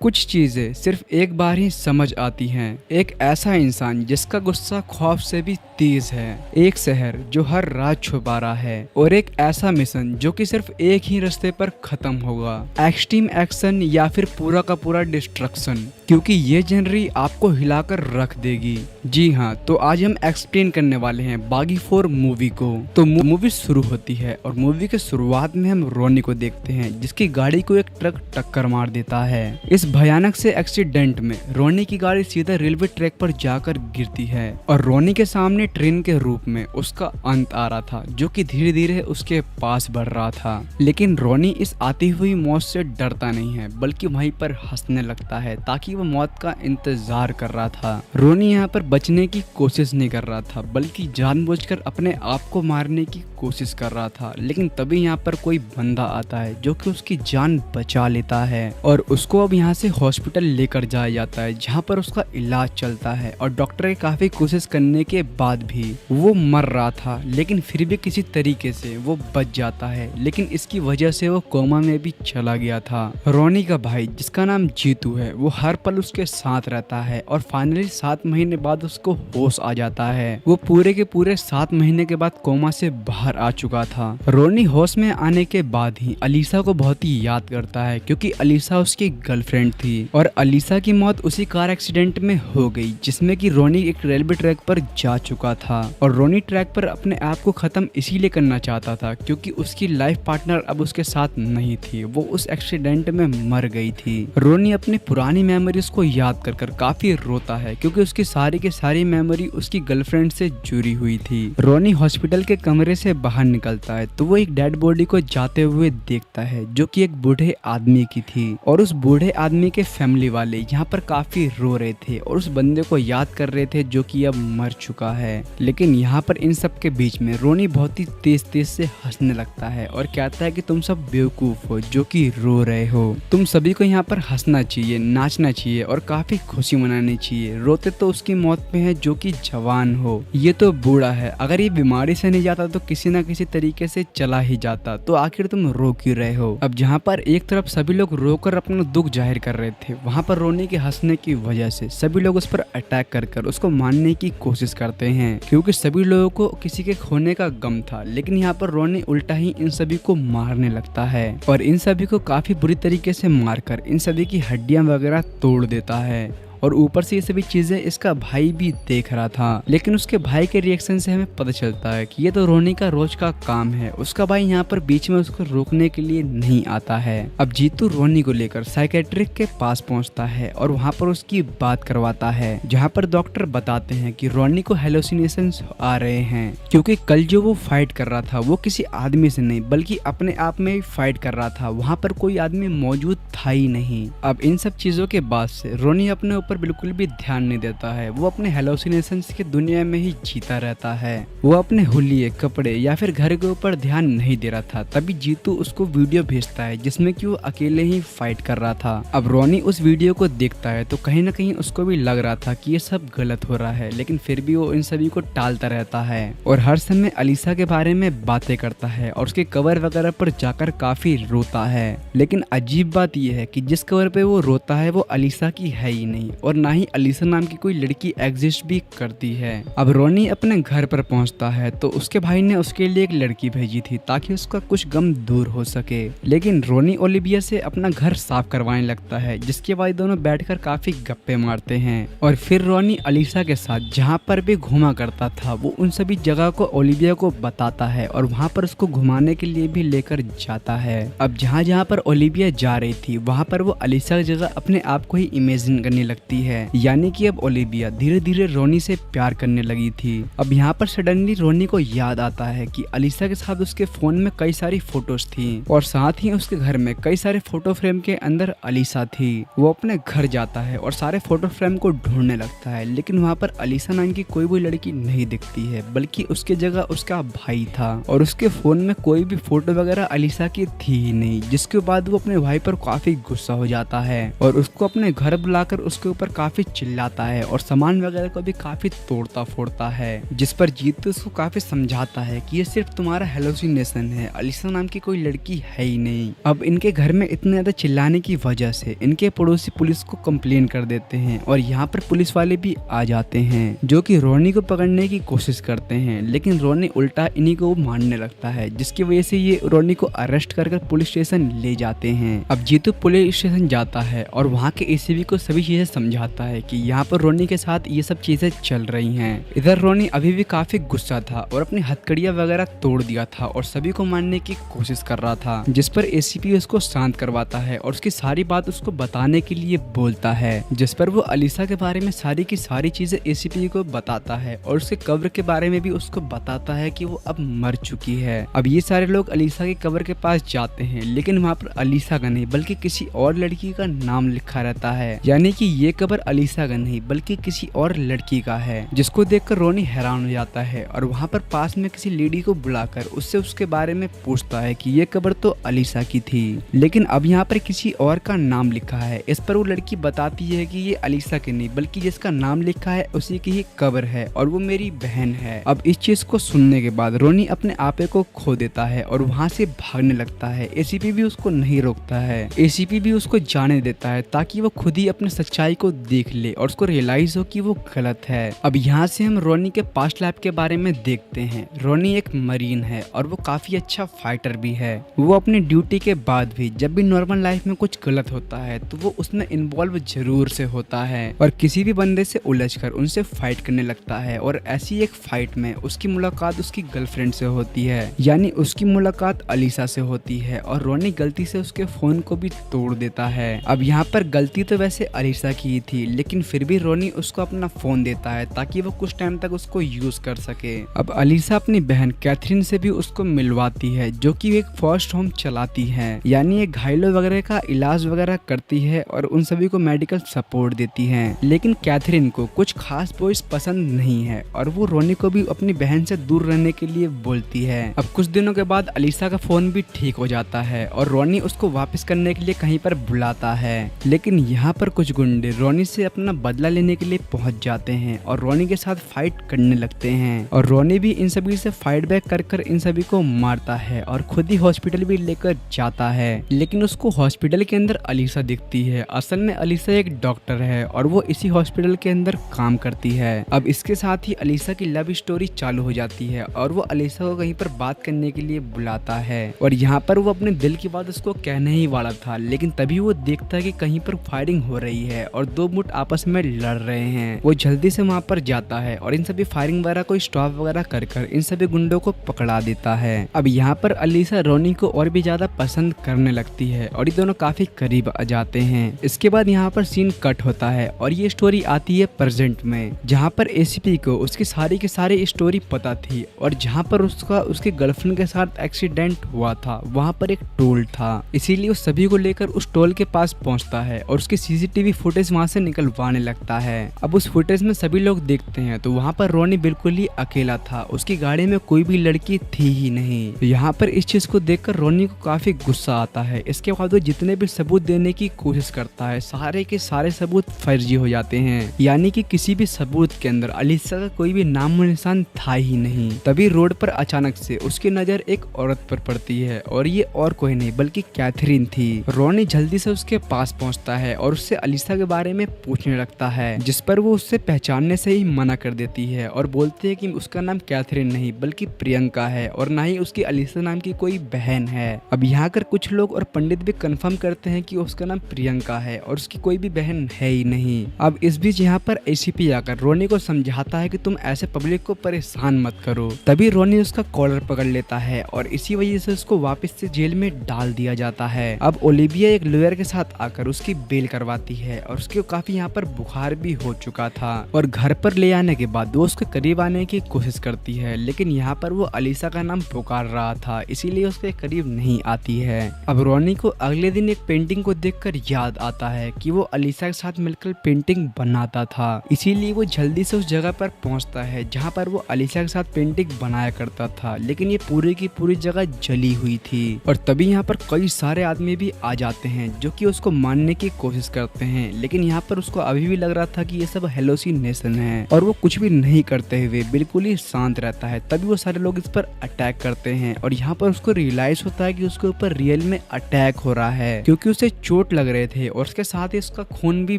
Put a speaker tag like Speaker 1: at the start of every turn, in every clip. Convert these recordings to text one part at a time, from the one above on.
Speaker 1: कुछ चीजें सिर्फ एक बार ही समझ आती हैं। एक ऐसा इंसान जिसका गुस्सा खौफ से भी तेज है, एक शहर जो हर रात छुपा रहा है, और एक ऐसा मिशन जो कि सिर्फ एक ही रास्ते पर खत्म होगा, एक्सट्रीम एक्शन या फिर पूरा का पूरा डिस्ट्रक्शन। क्योंकि ये जनरी आपको हिलाकर रख देगी। जी हाँ, तो आज हम एक्सप्लेन करने वाले हैं बागी 4 मूवी को। तो मूवी शुरू होती है और मूवी के शुरुआत में हम रोनी को देखते हैं जिसकी गाड़ी को एक ट्रक टक्कर मार देता है। इस भयानक से एक्सीडेंट में रोनी की गाड़ी सीधा रेलवे ट्रैक पर जाकर गिरती है और रोनी के सामने ट्रेन के रूप में उसका अंत आ रहा था जो कि धीरे धीरे उसके पास बढ़ रहा था। लेकिन रोनी इस आती हुई मौत से डरता नहीं है बल्कि वहीं पर हंसने लगता है ताकि वो मौत का इंतजार कर रहा था। रोनी यहाँ पर बचने की कोशिश नहीं कर रहा था बल्कि जानबूझकर अपने आप को मारने की कोशिश कर रहा था। लेकिन तभी यहाँ पर कोई बंदा आता है जो कि उसकी जान बचा लेता है और उसको अब यहाँ से हॉस्पिटल लेकर जाया जाता है जहाँ पर उसका इलाज चलता है। और डॉक्टर के काफी कोशिश करने के बाद भी वो मर रहा था, लेकिन फिर भी किसी तरीके से वो बच जाता है। लेकिन इसकी वजह से वो कोमा में भी चला गया था। रोनी का भाई जिसका नाम जीतू है वो हर पल उसके साथ रहता है और फाइनली 7 महीने बाद उसको होश आ जाता है। वो पूरे के पूरे 7 महीने के बाद कोमा से बाहर आ चुका था। रोनी होश में आने के बाद ही अलीसा को बहुत ही याद करता है क्योंकि अलीसा उसकी गर्लफ्रेंड थी और अलीसा की मौत उसी कार एक्सीडेंट में हो गई जिसमें कि रोनी एक रेलवे ट्रैक पर जा चुका था। और रोनी ट्रैक पर अपने आप को खत्म इसीलिए करना चाहता था क्योंकि उसकी लाइफ पार्टनर अब उसके साथ नहीं थी, वो उस एक्सीडेंट में मर गई थी। रोनी अपनी पुरानी मेमोरीज को याद कर कर काफी रोता है क्योंकि उसकी सारी की सारी मेमोरी उसकी गर्लफ्रेंड से जुड़ी हुई थी। रोनी हॉस्पिटल के कमरे से बाहर निकलता है तो वो एक डेड बॉडी को जाते हुए देखता है जो कि एक बूढ़े आदमी की थी और उस बूढ़े आदमी के फैमिली वाले यहाँ पर काफी रो रहे थे और उस बंदे को याद कर रहे थे जो कि अब मर चुका है। लेकिन यहाँ पर इन सब के बीच में रोनी बहुत ही तेज तेज से हंसने लगता है और कहता है कि तुम सब बेवकूफ हो जो कि रो रहे हो। तुम सभी को यहाँ पर हंसना चाहिए, नाचना चाहिए और काफी खुशी मनानी चाहिए। रोते तो उसकी मौत पे है जो कि जवान हो, ये तो बूढ़ा है। अगर ये बीमारी से नहीं जाता तो किसी न किसी तरीके से चला ही जाता, तो आखिर तुम रो क्यों रहे हो। अब जहाँ पर एक तरफ सभी लोग रोकर अपना दुख जाहिर कर रहे थे, वहाँ पर रोनी के हंसने की वजह से सभी लोग उस पर अटैक कर कर उसको मारने की कोशिश करते हैं क्योंकि सभी लोगों को किसी के खोने का गम था। लेकिन यहाँ पर रोनी उल्टा ही इन सभी को मारने लगता है और इन सभी को काफी बुरी तरीके से मारकर इन सभी की हड्डियां वगैरह तोड़ देता है। और ऊपर से ये सभी चीजें इसका भाई भी देख रहा था। लेकिन उसके भाई के रिएक्शन से हमें पता चलता है कि ये तो रोनी का रोज का काम है। उसका भाई यहाँ पर बीच में उसको रोकने के लिए नहीं आता है। अब जीतू रोनी को लेकर साइकेट्रिक के पास पहुंचता है और वहाँ पर उसकी बात करवाता है जहाँ पर डॉक्टर बताते हैं कि रोनी को हेलुसिनेशंस आ रहे हैं क्योंकि कल जो वो फाइट कर रहा था वो किसी आदमी से नहीं बल्कि अपने आप में ही फाइट कर रहा था। वहाँ पर कोई आदमी मौजूद था ही नहीं। अब इन सब चीजों के बाद से रोनी अपने पर बिल्कुल भी ध्यान नहीं देता है। वो अपने हेलुसिनेशंस की दुनिया में ही जीता रहता है। वो अपने हुलिये, कपड़े या फिर घर के ऊपर ध्यान नहीं दे रहा था। तभी जीतू उसको वीडियो भेजता है जिसमें कि वो अकेले ही फाइट कर रहा था। अब रोनी उस वीडियो को देखता है तो कहीं ना कहीं उसको भी लग रहा था कि ये सब गलत हो रहा है, लेकिन फिर भी वो इन सभी को टालता रहता है और हर समय अलीसा के बारे में बातें करता है और उसके कवर वगैरह पर जाकर काफी रोता है। लेकिन अजीब बात यह है कि जिस कवर पे वो रोता है वो अलीसा की है ही नहीं और ना ही अलीसा नाम की कोई लड़की एग्जिस्ट भी करती है। अब रोनी अपने घर पर पहुंचता है तो उसके भाई ने उसके लिए एक लड़की भेजी थी ताकि उसका कुछ गम दूर हो सके। लेकिन रोनी ओलिविया से अपना घर साफ करवाने लगता है जिसके बाद दोनों बैठकर काफी गप्पे मारते हैं। और फिर रोनी अलीसा के साथ जहाँ पर भी घूमा करता था वो उन सभी जगह को ओलिविया को बताता है और वहाँ पर उसको घुमाने के लिए भी लेकर जाता है। अब जहाँ जहाँ पर ओलिविया जा रही थी वहाँ पर वो अलीसा की जगह अपने आप को ही इमेजिन करने लगती है। यानी कि अब ओलिविया धीरे धीरे रोनी से प्यार करने लगी थी। अब यहाँ पर सडनली रोनी को याद आता है कि अलीसा के साथ उसके फोन में कई सारी फोटोज थी और साथ ही उसके घर में कई सारे फोटो फ्रेम के अंदर अलीसा थी। वो अपने घर जाता है और सारे फोटो फ्रेम को ढूंढने लगता है लेकिन वहाँ पर अलीसा नाम की कोई भी लड़की नहीं दिखती है बल्कि उसके जगह उसका भाई था और उसके फोन में कोई भी फोटो वगैरह अलीसा की थी ही नहीं। जिसके बाद वो अपने भाई पर काफी गुस्सा हो जाता है और उसको अपने घर बुलाकर उसके ऊपर पर काफी चिल्लाता है और सामान वगैरह को भी काफी तोड़ता फोड़ता है, जिस पर जीतू उसको काफी समझाता है कि ये सिर्फ तुम्हारा हेलोसिनेशन है, अलीसा नाम की कोई लड़की है ही नहीं। अब इनके घर में इतने ज्यादा चिल्लाने की वजह से इनके पड़ोसी पुलिस को कंप्लेन कर देते हैं और यहाँ पर पुलिस वाले भी आ जाते हैं, जो कि रोनी को पकड़ने की कोशिश करते हैं, लेकिन रोनी उल्टा इन्हीं को मारने लगता है, जिसकी वजह से ये रोनी को अरेस्ट कर पुलिस स्टेशन ले जाते हैं। अब जीतू पुलिस स्टेशन जाता है और वहाँ के एसीपी को सभी चीजें समझाता है कि यहाँ पर रोनी के साथ ये सब चीजें चल रही हैं। इधर रोनी अभी भी काफी गुस्सा था और अपनी हथकड़ियां वगैरह तोड़ दिया था और सभी को मारने की कोशिश कर रहा था, जिस पर एसीपी उसको शांत करवाता है और उसकी सारी बात उसको बताने के लिए बोलता है, जिस पर वो अलीसा के बारे में सारी की सारी चीजें एसीपी को बताता है और उसके कब्र के बारे में भी उसको बताता है कि वो अब मर चुकी है। अब ये सारे लोग अलीसा की कब्र के पास जाते हैं, लेकिन वहाँ पर अलीसा का नहीं बल्कि किसी और लड़की का नाम लिखा रहता है, यानी कि ये कब्र अलीसा का नहीं बल्कि किसी और लड़की का है, जिसको देखकर रोनी हैरान हो जाता है और वहाँ पर पास में किसी लेडी को बुलाकर उससे उसके बारे में पूछता है कि ये कब्र तो अलीसा की थी, लेकिन अब यहाँ पर किसी और का नाम लिखा है। इस पर वो लड़की बताती है कि ये अलीसा की नहीं बल्कि जिसका नाम लिखा है उसी की ही कब्र है और वो मेरी बहन है। अब इस चीज को सुनने के बाद रोनी अपने आपे को खो देता है और वहाँ से भागने लगता है। एसीपी भी उसको नहीं रोकता है, एसीपी भी उसको जाने देता है ताकि वो खुद ही अपनी सच्चाई को देख ले और उसको रियलाइज हो कि वो गलत है। अब यहाँ से हम रोनी के पास्ट लाइफ के बारे में देखते हैं। रोनी एक मरीन है और वो काफी अच्छा फाइटर भी है। वो अपनी ड्यूटी के बाद भी जब भी नॉर्मल लाइफ में कुछ गलत होता है तो वो उसमें इन्वॉल्व जरूर से होता है और किसी भी बंदे से उलझकर उनसे फाइट करने लगता है। और ऐसी एक फाइट में उसकी मुलाकात उसकी गर्लफ्रेंड से होती है, यानी उसकी मुलाकात अलीसा से होती है और रोनी गलती से उसके फोन को भी तोड़ देता है। अब यहाँ पर गलती तो वैसे अलीसा की ही थी, लेकिन फिर भी रोनी उसको अपना फोन देता है ताकि वो कुछ टाइम तक उसको यूज कर सके। अब अलीसा अपनी बहन कैथरीन से भी उसको मिलवाती है, जो कि एक फर्स्ट होम चलाती है, यानी एक घायलों वगैरह का इलाज वगैरह करती है और उन सभी को मेडिकल सपोर्ट देती है। लेकिन कैथरीन को कुछ खास बॉयज पसंद नहीं है और वो रोनी को भी अपनी बहन से दूर रहने के लिए बोलती है। अब कुछ दिनों के बाद अलीसा का फोन भी ठीक हो जाता है और रोनी उसको वापस करने के लिए कहीं पर बुलाता है, लेकिन यहाँ पर कुछ गुंडे रोनी से अपना बदला लेने के लिए पहुंच जाते हैं और रोनी के साथ फाइट करने लगते हैं और रोनी भी इन सभी से फाइट बैक कर इन सभी को मारता है और खुद ही हॉस्पिटल भी लेकर जाता है। लेकिन उसको हॉस्पिटल के अंदर अलीसा दिखती है। असल में अलीसा एक डॉक्टर है और वो इसी हॉस्पिटल के अंदर काम करती है। अब इसके साथ ही अलीसा की लव स्टोरी चालू हो जाती है और वो अलीसा को कहीं पर बात करने के लिए बुलाता है और यहाँ पर वो अपने दिल की बात उसको कहने ही वाला था, लेकिन तभी वो देखता है कि कहीं पर फायरिंग हो रही है और दो गुट आपस में लड़ रहे हैं। वो जल्दी से वहाँ पर जाता है और इन सभी फायरिंग वगैरह को स्टॉप वगैरह कर इन सभी गुंडों को पकड़ा देता है। अब यहाँ पर अलीसा रोनी को और भी ज्यादा पसंद करने लगती है और ये दोनों काफी करीब आ जाते हैं। इसके बाद यहाँ पर सीन कट होता है और ये स्टोरी आती है प्रेजेंट में, जहाँ पर एसीपी को उसकी सारी की सारी स्टोरी पता थी और जहाँ पर उसका उसके गर्लफ्रेंड के साथ एक्सीडेंट हुआ था वहाँ पर एक टोल था, इसीलिए वो सभी को लेकर उस टोल के पास पहुँचता है और उसकी सीसीटीवी फुटेज वहाँ से निकलवाने लगता है। अब उस फुटेज में सभी लोग देखते हैं तो वहाँ पर रोनी बिल्कुल ही अकेला था, उसकी गाड़ी में कोई भी लड़की थी ही नहीं। तो यहाँ पर इस चीज को देखकर रोनी को काफी गुस्सा आता है। इसके बाद वो जितने भी सबूत देने की कोशिश करता है सारे के सारे सबूत फर्जी हो जाते हैं, यानी कि किसी भी सबूत के अंदर अलीसा का कोई भी नामो निशान था ही नहीं। तभी रोड पर अचानक से उसकी नजर एक औरत पर पड़ती है और ये और कोई नहीं बल्कि कैथरीन थी। रोनी जल्दी से उसके पास पहुंचता है और उससे अलीसा के बारे में पूछने लगता है, जिस पर वो उससे पहचानने से ही मना कर देती है और बोलती है कि उसका नाम कैथरीन नहीं बल्कि प्रियंका है और ना ही उसकी अलीसा नाम की कोई बहन है। अब यहाँ कर कुछ लोग और पंडित भी कंफर्म करते हैं कि उसका नाम प्रियंका है और उसकी कोई भी बहन है ही नहीं। अब इस बीच यहाँ पर एसीपी आकर रोनी को समझाता है कि तुम ऐसे पब्लिक को परेशान मत करो। तभी रोनी उसका कॉलर पकड़ लेता है और इसी वजह से उसको वापस से जेल में डाल दिया जाता है। अब ओलिविया एक लॉयर के साथ आकर उसकी बेल करवाती है और उसके काफी यहाँ पर बुखार भी हो चुका था और घर पर ले आने के बाद वो उसके करीब आने की कोशिश करती है, लेकिन यहाँ पर वो अलीसा का नाम पुकार रहा था इसीलिए उसके करीब नहीं आती है। अब रोनी को अगले दिन एक पेंटिंग को देखकर याद आता है कि वो अलीसा के साथ मिलकर पेंटिंग बनाता था, इसीलिए वो जल्दी से उस जगह पर पहुंचता है जहां पर वो अलीसा के साथ पेंटिंग बनाया करता था, लेकिन ये पूरी की पूरी जगह जली हुई थी। और तभी यहाँ पर कई सारे आदमी भी आ जाते हैं जो कि उसको मारने की कोशिश करते हैं, लेकिन यहाँ पर उसको अभी भी लग रहा था कि ये सब हेलोसिनेशन है और वो कुछ भी नहीं करते हुए बिल्कुल ही शांत रहता है। तभी वो सारे लोग इस पर अटैक करते हैं और यहाँ पर उसको रियलाइज होता है कि उसके ऊपर रियल में अटैक हो रहा है, क्योंकि उसे चोट लग रहे थे और उसके साथ ही उसका खून भी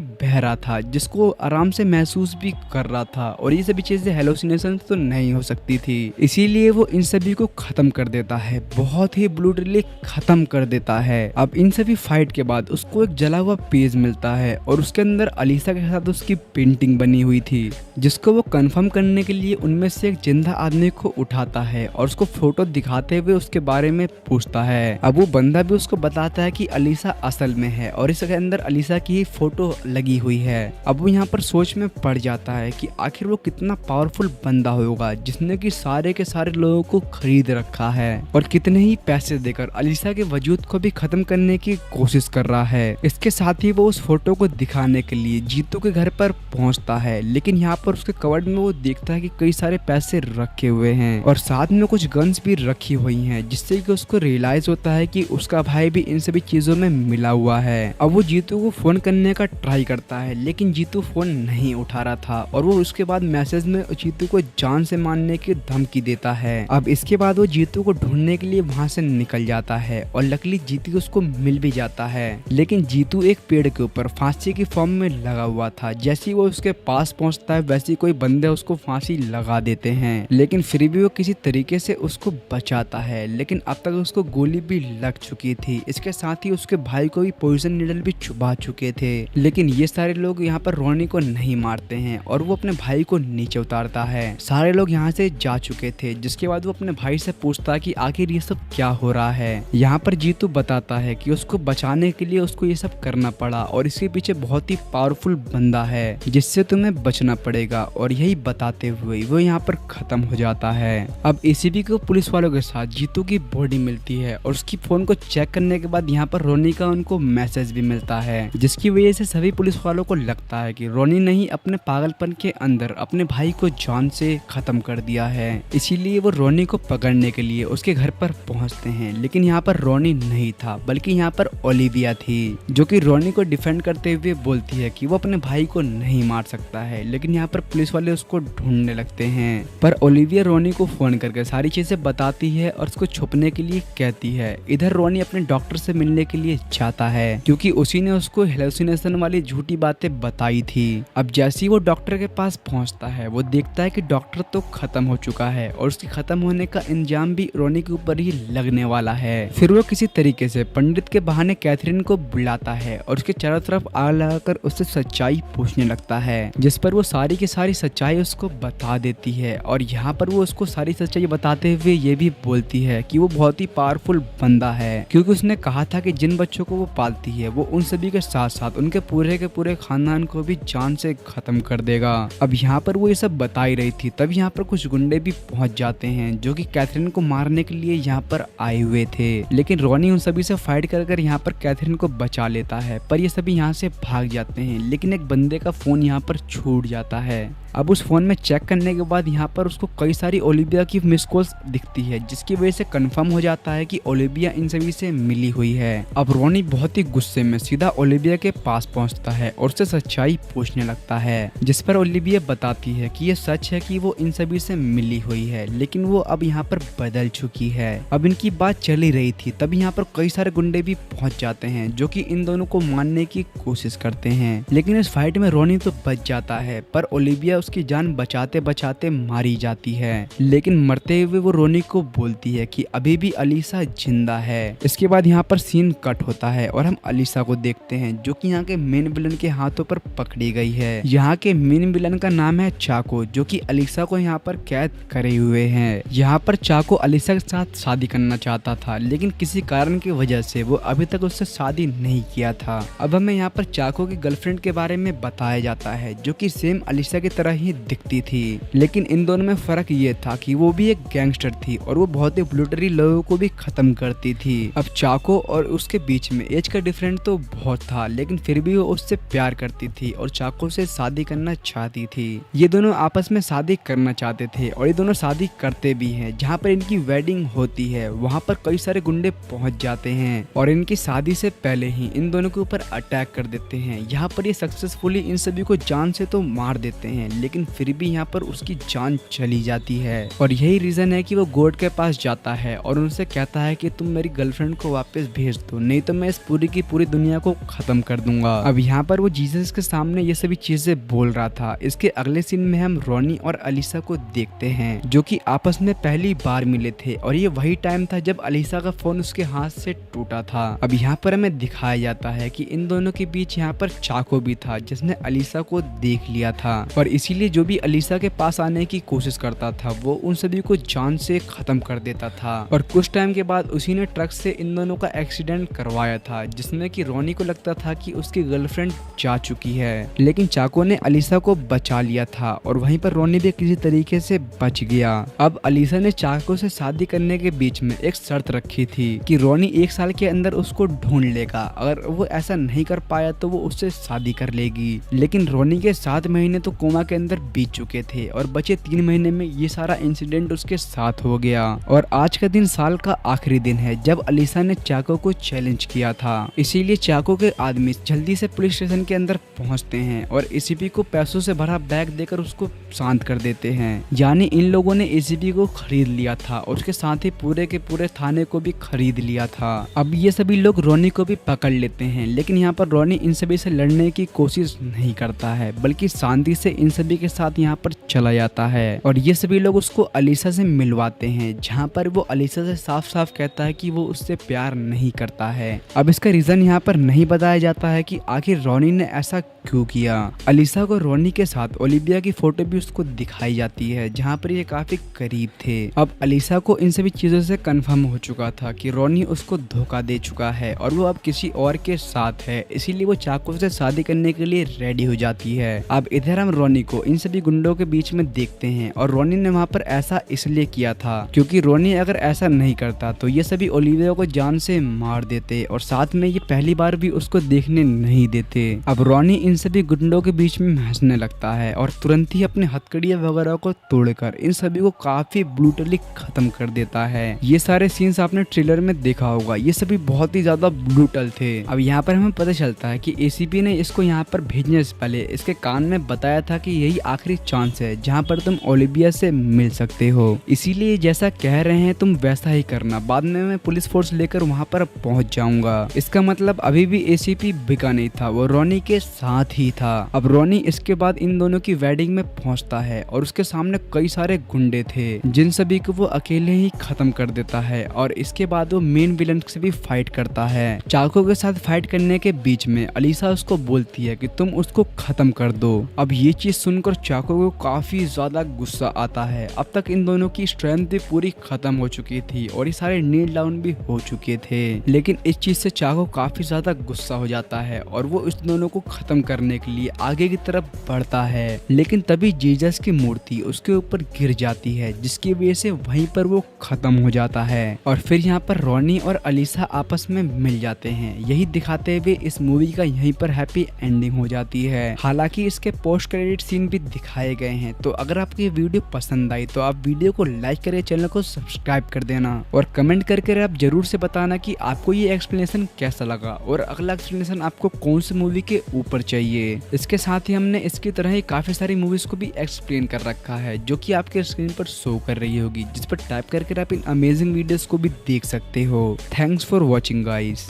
Speaker 1: बह रहा था, जिसको आराम से महसूस भी कर रहा था। और ये सभी चीजें हेलोसिनेशन तो नहीं हो सकती थी, इसीलिए वो इन सभी को खत्म कर देता है, बहुत ही ब्रूटली खत्म कर देता है। अब इन सभी फाइट के बाद उसको एक जला हुआ पेज मिलता है और उसके अंदर अलीसा के साथ उसकी पेंटिंग बनी हुई थी, जिसको वो कंफर्म करने के लिए उनमें से एक जिंदा आदमी को उठाता है और उसको फोटो दिखाते हुए उसके बारे में पूछता है। अब वो बंदा भी उसको बताता है कि अलीसा असल में है और इसके अंदर अलीसा की ही फोटो लगी हुई है। अब वो यहाँ पर सोच में पड़ जाता है कि आखिर वो कितना पावरफुल बंदा होगा जिसने कि सारे के सारे लोगों को खरीद रखा है और कितने ही पैसे देकर अलीसा के वजूद को भी खत्म करने की कोशिश कर रहा है। इसके साथ ही वो उस फोटो को दिखाने के लिए जीतू के घर पर पहुंचता है, लेकिन यहाँ पर उसके कवर्ड में वो देखता है कि कई सारे पैसे रखे हुए हैं और साथ में कुछ गन्स भी रखी हुई हैं, जिससे कि उसको रियलाइज होता है कि उसका भाई भी इन सभी चीजों में मिला हुआ है। अब वो जीतू को फोन करने का ट्राई करता है, लेकिन जीतू फोन नहीं उठा रहा था और वो उसके बाद मैसेज में जीतू को जान से मारने की धमकी देता है। अब इसके बाद वो जीतू को ढूंढने के लिए वहाँ से निकल जाता है और लकीली जीतू उसको मिल भी जाता है, लेकिन जीतू एक पेड़ के ऊपर फांसी की फॉर्म में लगा हुआ था। जैसे ही वो उसके पास पहुंचता है वैसे कोई बंदे उसको फांसी लगा देते हैं, लेकिन फिर भी वो किसी तरीके से उसको बचाता है, लेकिन अब तक उसको गोली भी लग चुकी थी। इसके साथ ही उसके भाई को भी पॉइजन नीडल भी चुभा चुके थे, लेकिन ये सारे लोग यहाँ पर रोनी को नहीं मारते हैं और वो अपने भाई को नीचे उतारता है। सारे लोग यहाँ से जा चुके थे, जिसके बाद वो अपने भाई से पूछता है कि आखिर ये सब क्या हो रहा है। यहाँ पर जीतू बताता है कि उसको बचाने के लिए उसको ये सब करना पड़ा और इसके पीछे बहुत ही पावरफुल बंदा है जिससे तुम्हें बचना पड़ेगा, और यही बताते हुए वो यहाँ पर खत्म हो जाता है। अब एसीबी को पुलिस वालों के साथ जीतू की बॉडी मिलती है और उसकी फोन को चेक करने के बाद यहाँ पर रोनी का उनको मैसेज भी मिलता है, जिसकी वजह से सभी पुलिस वालों को लगता है कि रोनी ने ही अपने पागलपन के अंदर अपने भाई को जान से खत्म कर दिया है। इसीलिए वो रोनी को पकड़ने के लिए उसके घर पर पहुंचते हैं, लेकिन यहाँ पर रोनी नहीं था बल्कि यहाँ पर ओलिविया थी, जो कि रोनी को डिफेंड करते हुए बोलती है कि वो अपने भाई को नहीं मार सकता है। लेकिन यहाँ पर पुलिस वाले उसको ढूंढने लगते हैं, पर ओलिविया रोनी को फोन करके सारी चीजें बताती है और उसको छुपने के लिए कहती है। इधर रोनी अपने डॉक्टर से मिलने के लिए चाहता है, क्योंकि उसी ने उसको हेलुसिनेशन वाली झूठी बातें बताई थी। अब जैसे ही वो डॉक्टर के पास पहुंचता है वो देखता है कि डॉक्टर तो खत्म हो चुका है और उसके खत्म होने का इंजाम भी रोनी के ऊपर ही लगने वाला है। फिर वो किसी तरीके से पंडित के बहाने कैथरीन को बुलाता है और उसके चारों तरफ आग लगाकर उससे सच्चाई पूछने लगता है, जिस पर वो सारी की सारी सच्चाई उसको बता देती है। और यहाँ पर वो उसको सारी सच्चाई बताते हुए ये भी बोलती है कि वो बहुत ही पावरफुल बंदा है, क्योंकि उसने कहा था कि जिन बच्चों को वो पालती है वो उन सभी के साथ साथ उनके पूरे के पूरे खानदान को भी जान से खत्म कर देगा। अब यहाँ पर वो ये सब बता ही रही थी, तब यहाँ पर कुछ गुंडे भी पहुंच जाते हैं जो कि कैथरीन को मारने के लिए यहाँ पर आए हुए थे, लेकिन रोनी उन सभी से फाइट कर यहाँ पर कैथरीन को बचा लेता है। पर ये सभी यहाँ से भाग जाते हैं, लेकिन एक बंदे का फोन यहाँ पर छूट जाता है। अब उस फोन में चेक करने के बाद यहाँ पर उसको कई सारी ओलिविया की मिस कॉल्स दिखती है, जिसकी वजह से कंफर्म हो जाता है कि ओलिविया इन सभी से मिली हुई है। अब रोनी बहुत ही गुस्से में सीधा ओलिविया के पास पहुंचता है और उससे सच्चाई पूछने लगता है, जिस पर ओलिविया बताती है कि ये सच है कि वो इन सभी से मिली हुई है, लेकिन वो अब यहाँ पर बदल चुकी है। अब इनकी बात चल ही रही थी, तभी यहाँ पर कई सारे गुंडे भी पहुंच जाते हैं जो कि इन दोनों को मारने की कोशिश करते हैं, लेकिन इस फाइट में रोनी तो बच जाता है, पर ओलिविया उसकी जान बचाते बचाते मारी जाती है। लेकिन मरते हुए वो रोनी को बोलती है कि अभी भी अलीसा जिंदा है। इसके बाद यहाँ पर सीन कट होता है और हम अलीसा को देखते हैं, जो कि यहाँ के मेन विलन के हाथों पर पकड़ी गई है। यहाँ के मेन विलन का नाम है चाको, जो कि अलीसा को यहाँ पर कैद करे हुए हैं। यहाँ पर चाको अलीसा के साथ शादी करना चाहता था, लेकिन किसी कारण की वजह से वो अभी तक उससे शादी नहीं किया था। अब हमें यहाँ पर चाको की गर्लफ्रेंड के बारे में बताया जाता है, जो कि सेम अलीसा की तरह तरह ही दिखती थी, लेकिन इन दोनों में फर्क ये था कि वो भी एक गैंगस्टर थी और वो बहुत ही ब्रूटली लोगों को भी खत्म करती थी। अब चाको और उसके बीच में एज का डिफरेंट तो बहुत था, लेकिन फिर भी वो उससे प्यार करती थी और चाको से शादी करना चाहती थी। ये दोनों आपस में शादी करना चाहते थे और ये दोनों शादी करते भी हैं। जहाँ पर इनकी वेडिंग होती है वहाँ पर कई सारे गुंडे पहुँच जाते हैं और इनकी शादी से पहले ही इन दोनों के ऊपर अटैक कर देते हैं। यहाँ पर ये सक्सेसफुली इन सभी को जान से तो मार देते हैं, लेकिन फिर भी यहाँ पर उसकी जान चली जाती है और यही रीजन है कि वो गॉड के पास जाता है और उनसे कहता है कि तुम मेरी गर्लफ्रेंड को वापस भेज दो, नहीं तो मैं इस पूरी की पूरी दुनिया को खत्म कर दूंगा। अब यहाँ पर वो जीसस के सामने ये सभी चीजें बोल रहा था। इसके अगले सीन में हम रोनी और अलीसा को देखते हैं जो कि आपस में पहली बार मिले थे और ये वही टाइम था जब अलीसा का फोन उसके हाथ से टूटा था। अब यहाँ पर हमें दिखाया जाता है कि इन दोनों के बीच यहाँ पर चाको भी था जिसने अलीसा को देख लिया था और इसीलिए जो भी अलीसा के पास आने की कोशिश करता था वो उन सभी को जान से खत्म कर देता था। और कुछ टाइम के बाद उसी ने ट्रक से इन दोनों का एक्सीडेंट करवाया था जिसमें कि रोनी को लगता था कि उसकी गर्लफ्रेंड जा चुकी है, लेकिन चाको ने अलीसा को बचा लिया था और वहीं पर रोनी भी किसी तरीके से बच गया। अब अलीसा ने चाको से शादी करने के बीच में एक शर्त रखी थी कि रोनी 1 साल के अंदर उसको ढूंढ लेगा, अगर वो ऐसा नहीं कर पाया तो वो उससे शादी कर लेगी। लेकिन रोनी के 7 महीने तो कोमा के अंदर बीत चुके थे और बचे 3 महीने में ये सारा इंसिडेंट उसके साथ हो गया। और आज का दिन साल का आखिरी दिन है जब अलीसा ने चाको को चैलेंज किया था, इसीलिए चाको के आदमी जल्दी से पुलिस स्टेशन के अंदर पहुंचते हैं और एसीपी को पैसों से भरा बैग देकर उसको शांत कर देते हैं। यानी इन लोगों ने एसीपी को खरीद लिया था और उसके साथ ही पूरे के पूरे थाने को भी खरीद लिया था। अब ये सभी लोग रोनी को भी पकड़ लेते हैं, लेकिन यहाँ पर रोनी इन सभी से लड़ने की कोशिश नहीं करता है बल्कि शांति से इन सभी के साथ यहाँ पर चला जाता है और ये सभी लोग उसको अलीसा से मिलवाते हैं, जहाँ पर वो अलीसा से साफ साफ कहता है कि वो उससे प्यार नहीं करता है। अब इसका रीजन यहाँ पर नहीं बताया जाता है कि आखिर रोनी ने ऐसा क्यों किया। अलीसा को रोनी के साथ ओलिविया की फोटो भी उसको दिखाई जाती है जहाँ पर ये काफी करीब थे। अब अलीसा को इन सभी चीजों से कंफर्म हो चुका था कि रोनी उसको धोखा दे चुका है और वो अब किसी और के साथ है, इसीलिए वो चाको से शादी करने के लिए रेडी हो जाती है। अब इधर हम रोनी को इन सभी गुंडों के बीच में देखते हैं और रोनी ने वहाँ पर ऐसा इसलिए किया था क्योंकि रोनी अगर ऐसा नहीं करता तो ये सभी ओलिविया को जान से मार देते और साथ में ये पहली बार भी उसको देखने नहीं देते। अब रोनी इन सभी गुंडों के बीच में हंसने लगता है और तुरंत ही अपने हथकड़ियां वगैरह को तोड़कर इन सभी को काफी ब्रूटली खत्म कर देता है। ये सारे सीन्स आपने ट्रेलर में देखा होगा, ये सभी बहुत ही ज्यादा ब्रूटल थे। अब यहाँ पर हमें पता चलता है कि एसीपी ने इसको यहाँ पर भेजने से पहले इसके कान में बताया था कि यही आखिरी चांस है जहाँ पर तुम ओलिविया से मिल सकते हो, इसीलिए जैसा कह रहे हैं तुम वैसा ही करना, बाद में मैं पुलिस फोर्स लेकर वहाँ पर पहुँच जाऊंगा। इसका मतलब अभी भी एसीपी बिका नहीं था, वो रोनी के साथ ही था। अब रोनी इसके बाद इन दोनों की वेडिंग में पहुंचता है और उसके सामने कई सारे गुंडे थे जिन सभी को वो अकेले ही खत्म कर देता है और इसके बाद वो मेन विलन से भी फाइट करता है। चाको के साथ फाइट करने के बीच में अलीसा उसको बोलती है कि तुम उसको खत्म कर दो। अब ये चीज सुनकर चाको को काफी ज्यादा गुस्सा आता है। अब तक इन दोनों की स्ट्रेंथ भी पूरी खत्म हो चुकी थी और ये सारे नील डाउन भी हो चुके थे, लेकिन इस चीज से चाको काफी ज्यादा गुस्सा हो जाता है और वो इस दोनों को खत्म करने के लिए आगे की तरफ बढ़ता है। लेकिन तभी जीसस की मूर्ति उसके ऊपर गिर जाती है जिसकी वजह से वहीं पर वो खत्म हो जाता है और फिर यहाँ पर रोनी और अलीसा आपस में मिल जाते हैं। यही दिखाते हुए इस मूवी का यहीं पर हैप्पी एंडिंग हो जाती है। हालांकि इसके पोस्ट क्रेडिट सीन भी दिखाए गए हैं। तो अगर आपको ये वीडियो पसंद आई तो आप वीडियो को लाइक करें, चैनल को सब्सक्राइब कर देना और कमेंट करके आप जरूर से बताना कि आपको ये एक्सप्लेनेशन कैसा लगा और अगला एक्सप्लेनेशन आपको कौन सी मूवी के ऊपर चाहिए। इसके साथ ही हमने इसकी तरह ही काफी सारी मूवीज को भी एक्सप्लेन कर रखा है जो कि आपके स्क्रीन पर शो कर रही होगी, जिस पर टाइप करके आप इन अमेजिंग वीडियोस को भी देख सकते हो। Thanks for watching guys.